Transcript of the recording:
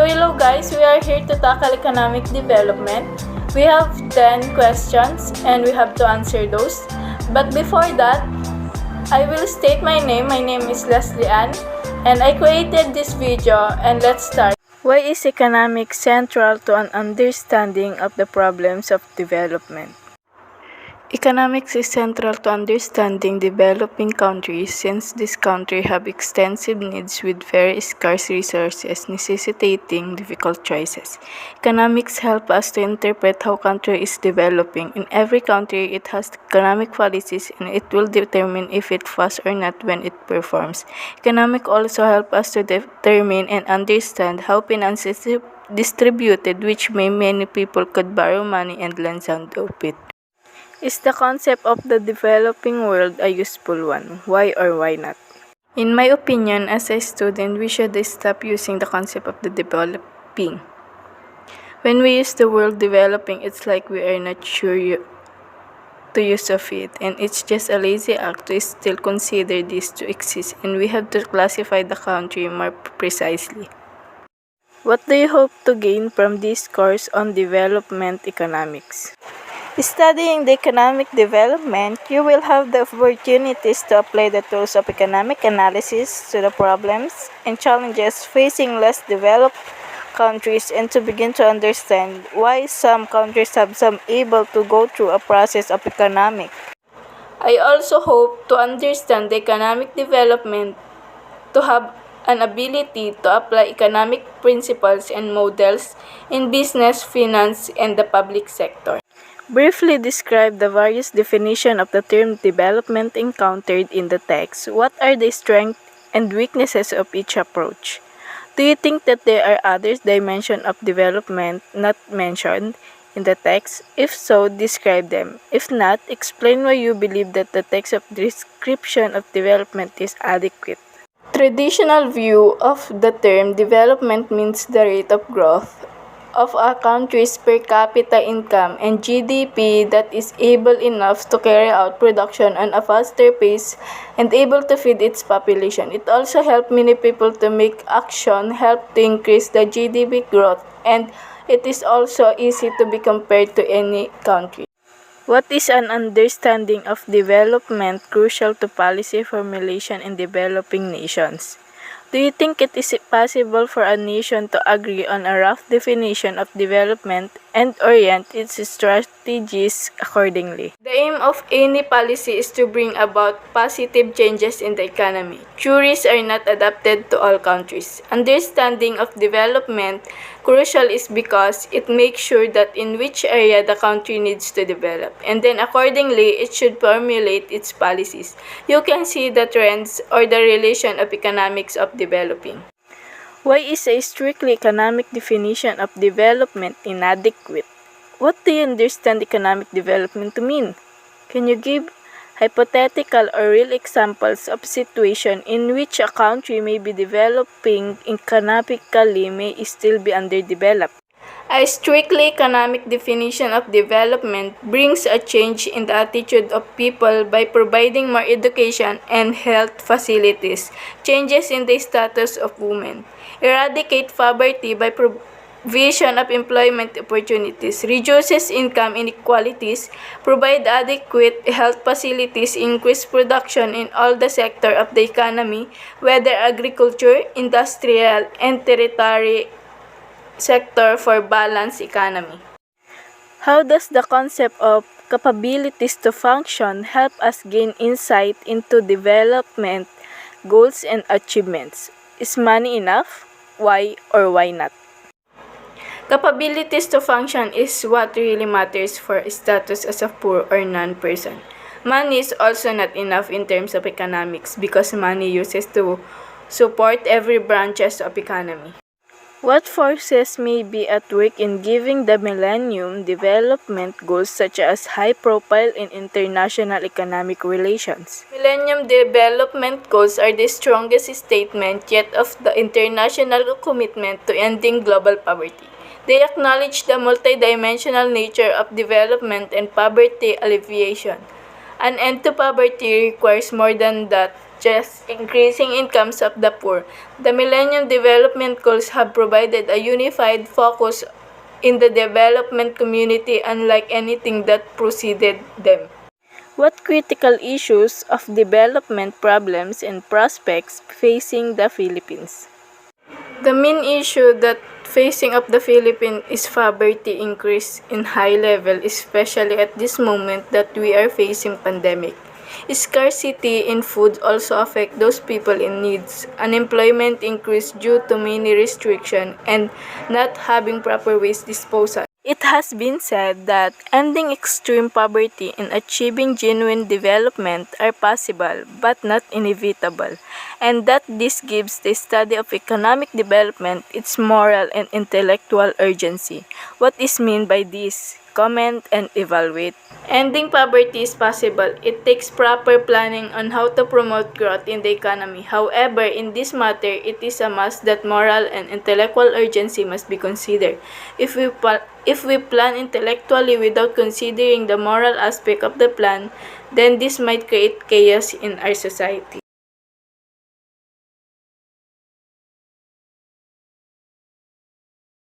hello guys, we are here to tackle economic development. We have 10 questions and we have to answer those. But before that, I will state my name. My name is Leslie Ann and I created this video, and let's start. Why is economics central to an understanding of the problems of development? Economics is central to understanding developing countries since these countries have extensive needs with very scarce resources necessitating difficult choices. Economics help us to interpret how country is developing. In every country, it has economic policies and it will determine if it fails or not when it performs. Economics also help us to determine and understand how finance is distributed, which way many people could borrow money and lend some of it. Is the concept of the developing world a useful one? Why or why not? In my opinion, as a student, we should stop using the concept of the developing. When we use the word developing, it's like we are not sure to use of it, and it's just a lazy act to still consider this to exist, and we have to classify the country more precisely. What do you hope to gain from this course on development economics? Studying the economic development, you will have the opportunities to apply the tools of economic analysis to the problems and challenges facing less developed countries, and to begin to understand why some countries have some able to go through a process of economic. I also hope to understand the economic development to have an ability to apply economic principles and models in business, finance, and the public sector. Briefly describe the various definitions of the term development encountered in the text. What are the strengths and weaknesses of each approach? Do you think that there are other dimensions of development not mentioned in the text? If so, describe them. If not, explain why you believe that the text of description of development is adequate. Traditional view of the term development means the rate of growth of a country's per capita income and GDP that is able enough to carry out production on a faster pace and able to feed its population. It also helps many people to make action help to increase the GDP growth, and it is also easy to be compared to any country. What is an understanding of development crucial to policy formulation in developing nations? Do you think it is possible for a nation to agree on a rough definition of development and orient its strategies accordingly? The aim of any policy is to bring about positive changes in the economy. Theories are not adapted to all countries. Understanding of development crucial is because it makes sure that in which area the country needs to develop, and then accordingly it should formulate its policies. You can see the trends or the relation of economics of developing. Why is a strictly economic definition of development inadequate? What do you understand economic development to mean? Can you give hypothetical or real examples of situations in which a country may be developing economically may still be underdeveloped? A strictly economic definition of development brings a change in the attitude of people by providing more education and health facilities, changes in the status of women, eradicate poverty by provision of employment opportunities, reduces income inequalities, provide adequate health facilities, increase production in all the sectors of the economy, whether agriculture, industrial, and tertiary sector for balanced economy. How does the concept of capabilities to function help us gain insight into development goals and achievements? Is money enough? Why or why not? Capabilities to function is what really matters for status as a poor or non-person. Money is also not enough in terms of economics because money uses to support every branches of economy. What forces may be at work in giving the Millennium Development Goals such as high profile in international economic relations? Millennium Development Goals are the strongest statement yet of the international commitment to ending global poverty. They acknowledge the multidimensional nature of development and poverty alleviation. An end to poverty requires more than that just increasing incomes of the poor. The Millennium Development Goals have provided a unified focus in the development community unlike anything that preceded them. What critical issues of development problems and prospects facing the Philippines? The main issue that facing up the Philippines is poverty increase in high level, especially at this moment that we are facing pandemic. Scarcity in food also affect those people in needs. Unemployment increase due to many restrictions and not having proper waste disposal. It has been said that ending extreme poverty and achieving genuine development are possible but not inevitable, and that this gives the study of economic development its moral and intellectual urgency. What is meant by this? Comment and evaluate. Ending poverty is possible. It takes proper planning on how to promote growth in the economy. However, in this matter, it is a must that moral and intellectual urgency must be considered. If we plan intellectually without considering the moral aspect of the plan, then this might create chaos in our society.